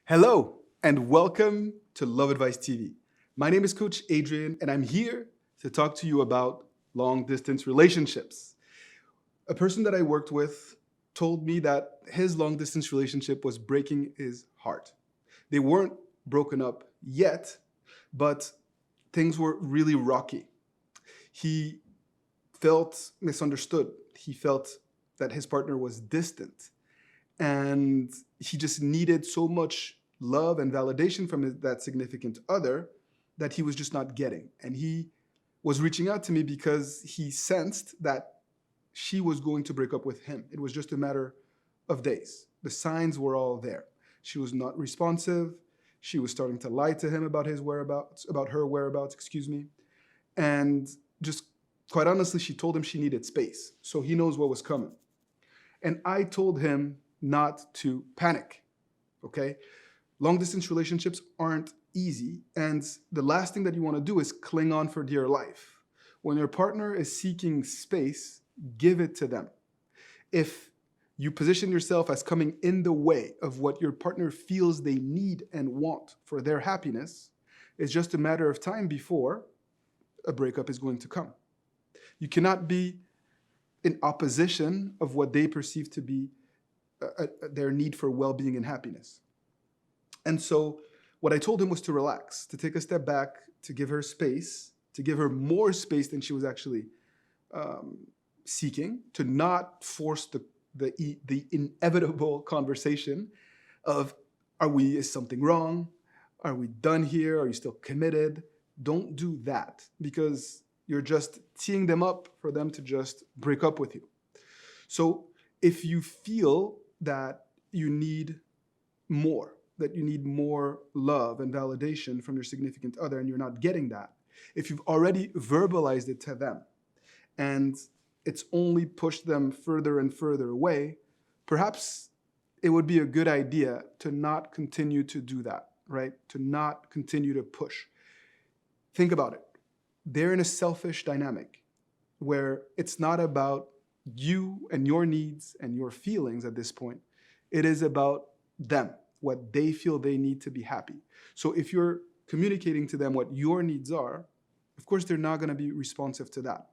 Hello, and welcome to Love Advice TV. My name is Coach Adrian, and I'm here to talk to you about long distance relationships. A person that I worked with told me that his long distance relationship was breaking his heart. They weren't broken up yet, but things were really rocky. He felt misunderstood. He felt that his partner was distant, and he just needed so much love and validation from that significant other that he was just not getting. And he was reaching out to me because he sensed that she was going to break up with him. It was just a matter of days. The signs were all there. She was not responsive. She was starting to lie to him about his whereabouts, about her whereabouts, excuse me. And just quite honestly, she told him she needed space. So he knows what was coming. And I told him not to panic, okay? Long distance relationships aren't easy, and the last thing that you want to do is cling on for dear life. When your partner is seeking space, give it to them. If you position yourself as coming in the way of what your partner feels they need and want for their happiness, it's just a matter of time before a breakup is going to come. You cannot be in opposition of what they perceive to be their need for well-being and happiness. And so what I told him was to relax, to take a step back, to give her space, to give her more space than she was actually seeking, to not force the inevitable conversation of, is something wrong? Are we done here? Are you still committed? Don't do that, because you're just teeing them up for them to just break up with you. So if you feel that you need more, that you need more love and validation from your significant other and you're not getting that, if you've already verbalized it to them and it's only pushed them further and further away, perhaps it would be a good idea to not continue to do that, right? To not continue to push. Think about it. They're in a selfish dynamic where it's not about you and your needs and your feelings at this point. It is about them, what they feel they need to be happy. So if you're communicating to them what your needs are, of course, they're not going to be responsive to that.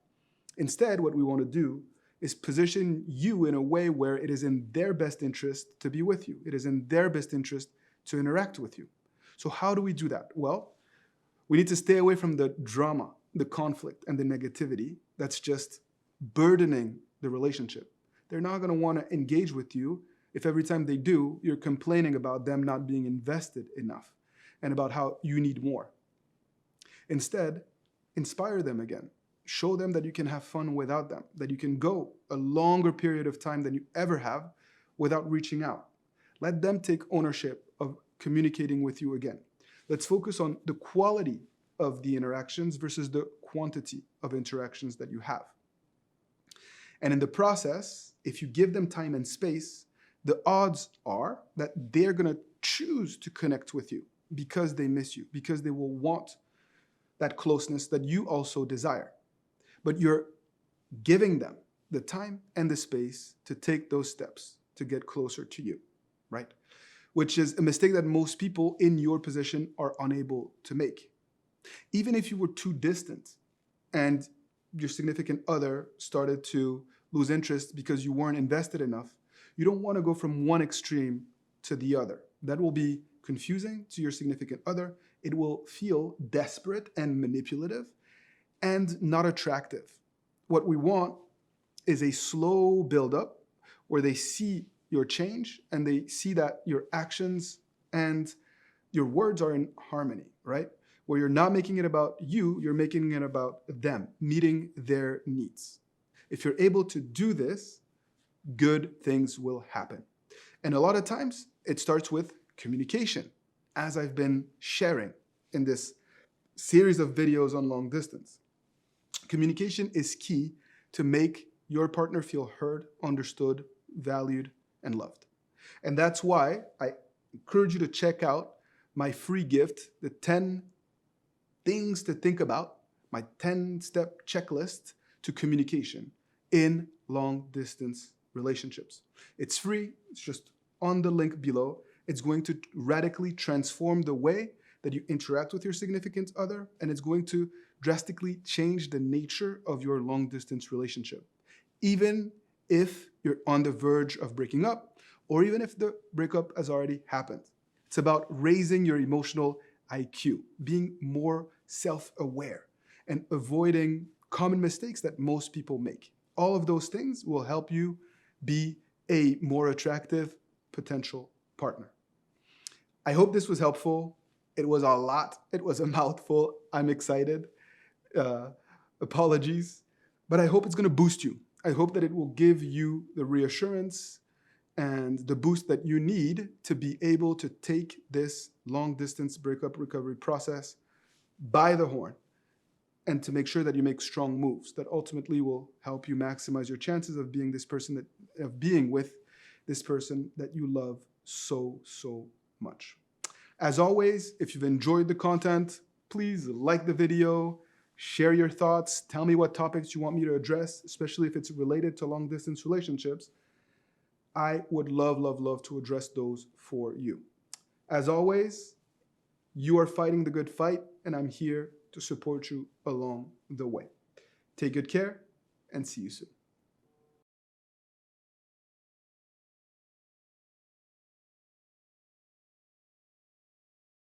Instead, what we want to do is position you in a way where it is in their best interest to be with you. It is in their best interest to interact with you. So how do we do that? Well, we need to stay away from the drama, the conflict, and the negativity that's just burdening the relationship. They're not going to want to engage with you if every time they do, you're complaining about them not being invested enough and about how you need more. Instead, inspire them again. Show them that you can have fun without them, that you can go a longer period of time than you ever have without reaching out. Let them take ownership of communicating with you again. Let's focus on the quality of the interactions versus the quantity of interactions that you have. And in the process, if you give them time and space, the odds are that they're going to choose to connect with you because they miss you, because they will want that closeness that you also desire. But you're giving them the time and the space to take those steps to get closer to you, right? Which is a mistake that most people in your position are unable to make. Even if you were too distant and your significant other started to lose interest because you weren't invested enough, you don't want to go from one extreme to the other. That will be confusing to your significant other. It will feel desperate and manipulative and not attractive. What we want is a slow buildup where they see your change and they see that your actions and your words are in harmony, right? Where you're not making it about you, you're making it about them, meeting their needs. If you're able to do this, good things will happen. And a lot of times it starts with communication, as I've been sharing in this series of videos on long distance. Communication is key to make your partner feel heard, understood, valued, and loved. And that's why I encourage you to check out my free gift, the 10 things to think about, my 10-step checklist to communication in long distance relationships. It's free. It's just on the link below. It's going to radically transform the way that you interact with your significant other, and it's going to drastically change the nature of your long distance relationship. Even if you're on the verge of breaking up, or even if the breakup has already happened. It's about raising your emotional IQ, being more self-aware, and avoiding common mistakes that most people make. All of those things will help you be a more attractive potential partner. I hope this was helpful. It was a lot. It was a mouthful. I'm excited. Apologies. But I hope it's going to boost you. I hope that it will give you the reassurance and the boost that you need to be able to take this long distance breakup recovery process by the horn and to make sure that you make strong moves that ultimately will help you maximize your chances of being with this person that you love so much. As always, if you've enjoyed the content, please like the video, share your thoughts, tell me what topics you want me to address, especially if it's related to long distance relationships. I would love to address those for you. As always, you are fighting the good fight, and I'm here to support you along the way. Take good care, and see you soon.